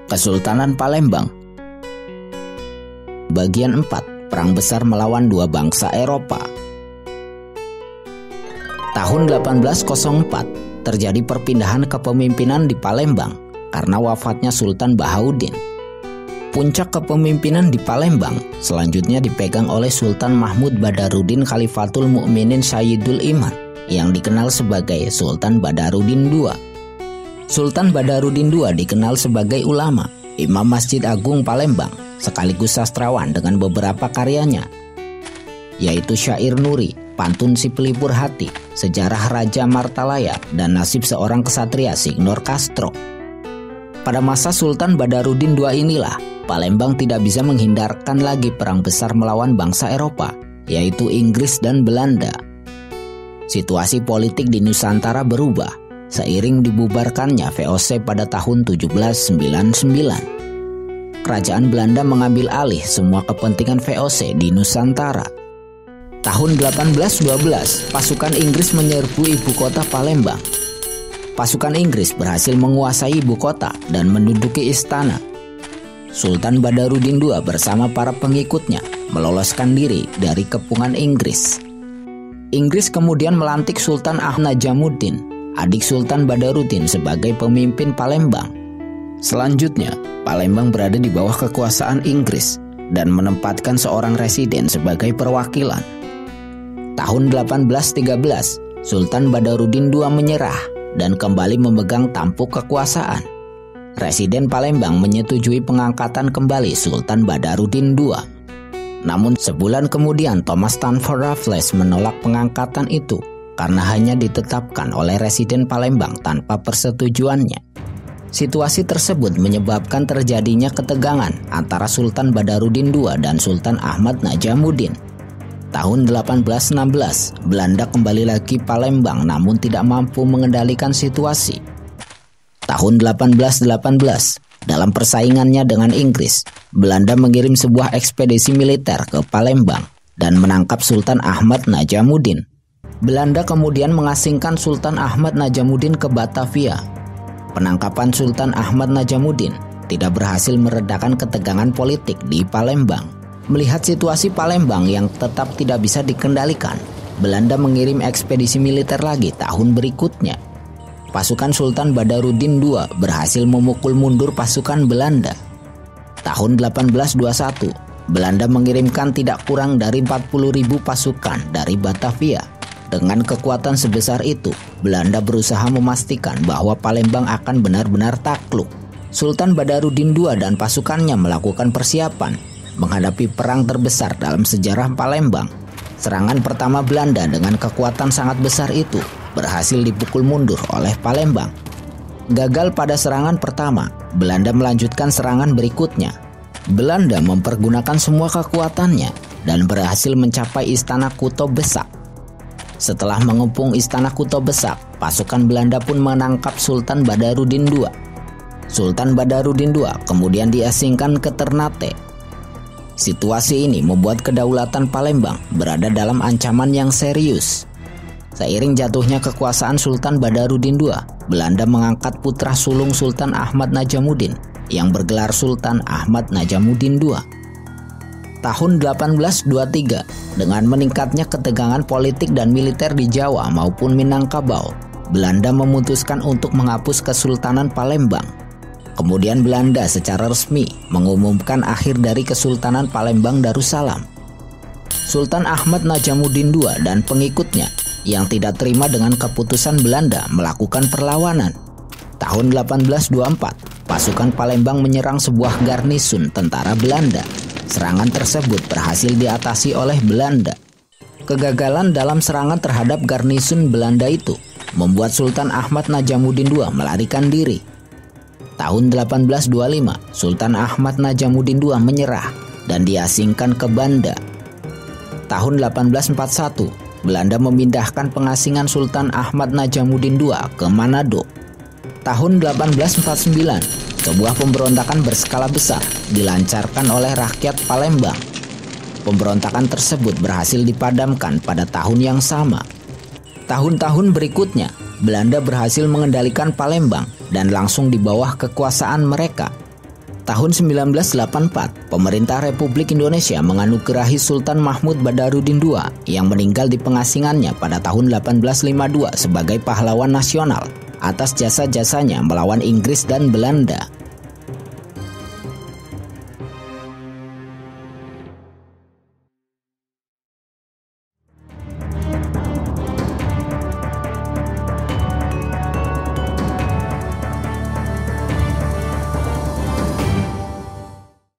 Kesultanan Palembang. Bagian 4. Perang besar melawan dua bangsa Eropa. Tahun 1804 terjadi perpindahan kepemimpinan di Palembang karena wafatnya Sultan Bahauddin. Puncak kepemimpinan di Palembang selanjutnya dipegang oleh Sultan Mahmud Badaruddin Khalifatul Mukminin Sayyidul Iman yang dikenal sebagai Sultan Badaruddin II. Sultan Badaruddin II dikenal sebagai ulama, Imam Masjid Agung Palembang, sekaligus sastrawan dengan beberapa karyanya, yaitu Syair Nuri, Pantun Si Pelipur Hati, Sejarah Raja Martalaya, dan Nasib Seorang Kesatria Signor Castro. Pada masa Sultan Badaruddin II inilah, Palembang tidak bisa menghindarkan lagi perang besar melawan bangsa Eropa, yaitu Inggris dan Belanda. Situasi politik di Nusantara berubah seiring dibubarkannya VOC pada tahun 1799. Kerajaan Belanda mengambil alih semua kepentingan VOC di Nusantara. Tahun 1812, pasukan Inggris menyerbu ibu kota Palembang. Pasukan Inggris berhasil menguasai ibu kota dan menduduki istana. Sultan Badaruddin II bersama para pengikutnya meloloskan diri dari kepungan Inggris. Inggris kemudian melantik Sultan Ahmad Najamuddin, adik Sultan Badaruddin, sebagai pemimpin Palembang. Selanjutnya, Palembang berada di bawah kekuasaan Inggris dan menempatkan seorang residen sebagai perwakilan. Tahun 1813, Sultan Badaruddin II menyerah dan kembali memegang tampuk kekuasaan. Residen Palembang menyetujui pengangkatan kembali Sultan Badaruddin II. Namun sebulan kemudian Thomas Stamford Raffles menolak pengangkatan itu karena hanya ditetapkan oleh residen Palembang tanpa persetujuannya. Situasi tersebut menyebabkan terjadinya ketegangan antara Sultan Badaruddin II dan Sultan Ahmad Najamuddin. Tahun 1816, Belanda kembali lagi Palembang namun tidak mampu mengendalikan situasi. Tahun 1818, dalam persaingannya dengan Inggris, Belanda mengirim sebuah ekspedisi militer ke Palembang dan menangkap Sultan Ahmad Najamuddin. Belanda kemudian mengasingkan Sultan Ahmad Najamuddin ke Batavia. Penangkapan Sultan Ahmad Najamuddin tidak berhasil meredakan ketegangan politik di Palembang. Melihat situasi Palembang yang tetap tidak bisa dikendalikan, Belanda mengirim ekspedisi militer lagi tahun berikutnya. Pasukan Sultan Badaruddin II berhasil memukul mundur pasukan Belanda. Tahun 1821, Belanda mengirimkan tidak kurang dari 40.000 pasukan dari Batavia. Dengan kekuatan sebesar itu, Belanda berusaha memastikan bahwa Palembang akan benar-benar takluk. Sultan Badaruddin II dan pasukannya melakukan persiapan menghadapi perang terbesar dalam sejarah Palembang. Serangan pertama Belanda dengan kekuatan sangat besar itu berhasil dipukul mundur oleh Palembang. Gagal pada serangan pertama, Belanda melanjutkan serangan berikutnya. Belanda mempergunakan semua kekuatannya dan berhasil mencapai Istana Kuto Besak. Setelah mengepung Istana Kuto Besak, pasukan Belanda pun menangkap Sultan Badaruddin II. Sultan Badaruddin II kemudian diasingkan ke Ternate. Situasi ini membuat kedaulatan Palembang berada dalam ancaman yang serius. Seiring jatuhnya kekuasaan Sultan Badaruddin II, Belanda mengangkat putra sulung Sultan Ahmad Najamuddin yang bergelar Sultan Ahmad Najamuddin II. Tahun 1823, dengan meningkatnya ketegangan politik dan militer di Jawa maupun Minangkabau, Belanda memutuskan untuk menghapus Kesultanan Palembang. Kemudian Belanda secara resmi mengumumkan akhir dari Kesultanan Palembang Darussalam. Sultan Ahmad Najamuddin II dan pengikutnya yang tidak terima dengan keputusan Belanda melakukan perlawanan. Tahun 1824, pasukan Palembang menyerang sebuah garnisun tentara Belanda. Serangan tersebut berhasil diatasi oleh Belanda. Kegagalan dalam serangan terhadap garnisun Belanda itu membuat Sultan Ahmad Najamuddin II melarikan diri. Tahun 1825, Sultan Ahmad Najamuddin II menyerah dan diasingkan ke Banda. Tahun 1841, Belanda memindahkan pengasingan Sultan Ahmad Najamuddin II ke Manado. Tahun 1849, sebuah pemberontakan berskala besar dilancarkan oleh rakyat Palembang. Pemberontakan tersebut berhasil dipadamkan pada tahun yang sama. Tahun-tahun berikutnya, Belanda berhasil mengendalikan Palembang dan langsung di bawah kekuasaan mereka. Tahun 1984, pemerintah Republik Indonesia menganugerahi Sultan Mahmud Badarudin II yang meninggal di pengasingannya pada tahun 1852 sebagai pahlawan nasional atas jasa-jasanya melawan Inggris dan Belanda.